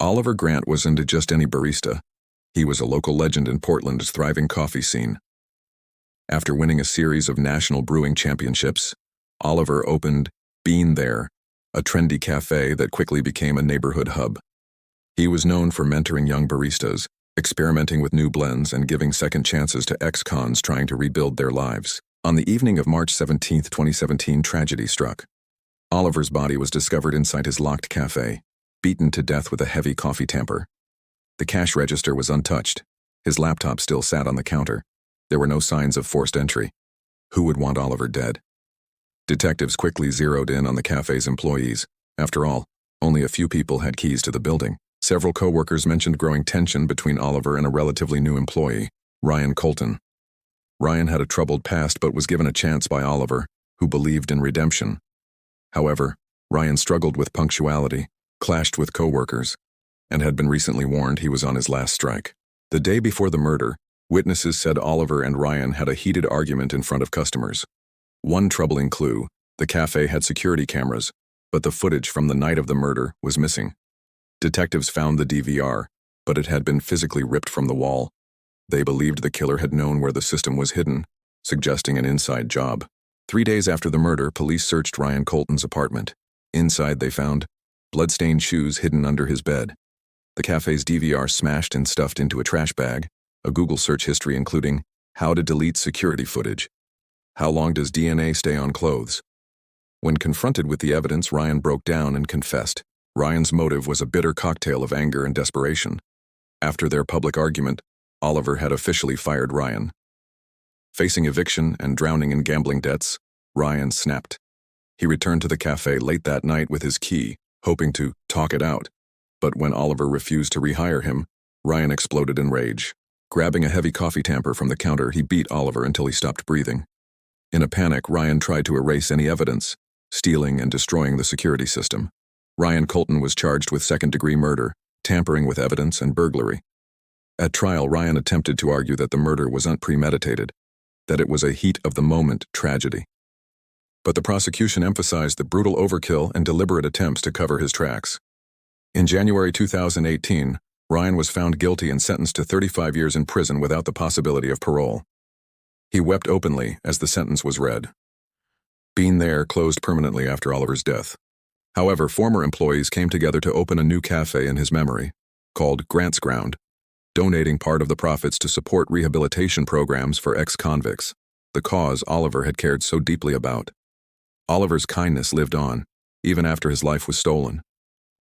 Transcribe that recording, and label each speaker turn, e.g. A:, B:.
A: Oliver Grant wasn't just any barista. He was a local legend in Portland's thriving coffee scene. After winning a series of national brewing championships, Oliver opened Bean There, a trendy cafe that quickly became a neighborhood hub. He was known for mentoring young baristas, experimenting with new blends and giving second chances to ex-cons trying to rebuild their lives. On the evening of March 17, 2017, tragedy struck. Oliver's body was discovered inside his locked cafe, beaten to death with a heavy coffee tamper. The cash register was untouched. His laptop still sat on the counter. There were no signs of forced entry. Who would want Oliver dead? Detectives quickly zeroed in on the cafe's employees. After all, only a few people had keys to the building. Several co-workers mentioned growing tension between Oliver and a relatively new employee, Ryan Colton. Ryan had a troubled past but was given a chance by Oliver, who believed in redemption. However, Ryan struggled with punctuality, clashed with co-workers, and had been recently warned he was on his last strike. The day before the murder, witnesses said Oliver and Ryan had a heated argument in front of customers. One troubling clue: the cafe had security cameras, but the footage from the night of the murder was missing. Detectives found the DVR, but it had been physically ripped from the wall. They believed the killer had known where the system was hidden, suggesting an inside job. 3 days after the murder, police searched Ryan Colton's apartment. Inside, they found blood-stained shoes hidden under his bed, the cafe's DVR smashed and stuffed into a trash bag, a Google search history including how to delete security footage. How long does DNA stay on clothes? When confronted with the evidence, Ryan broke down and confessed. Ryan's motive was a bitter cocktail of anger and desperation. After their public argument, Oliver had officially fired Ryan. Facing eviction and drowning in gambling debts, Ryan snapped. He returned to the cafe late that night with his key, hoping to talk it out. But when Oliver refused to rehire him, Ryan exploded in rage. Grabbing a heavy coffee tamper from the counter, he beat Oliver until he stopped breathing. In a panic, Ryan tried to erase any evidence, stealing and destroying the security system. Ryan Colton was charged with second-degree murder, tampering with evidence, and burglary. At trial, Ryan attempted to argue that the murder was unpremeditated, that it was a heat-of-the-moment tragedy. But the prosecution emphasized the brutal overkill and deliberate attempts to cover his tracks. In January 2018, Ryan was found guilty and sentenced to 35 years in prison without the possibility of parole. He wept openly as the sentence was read. Bean There closed permanently after Oliver's death. However, former employees came together to open a new cafe in his memory, called Grant's Ground, donating part of the profits to support rehabilitation programs for ex-convicts, the cause Oliver had cared so deeply about. Oliver's kindness lived on, even after his life was stolen.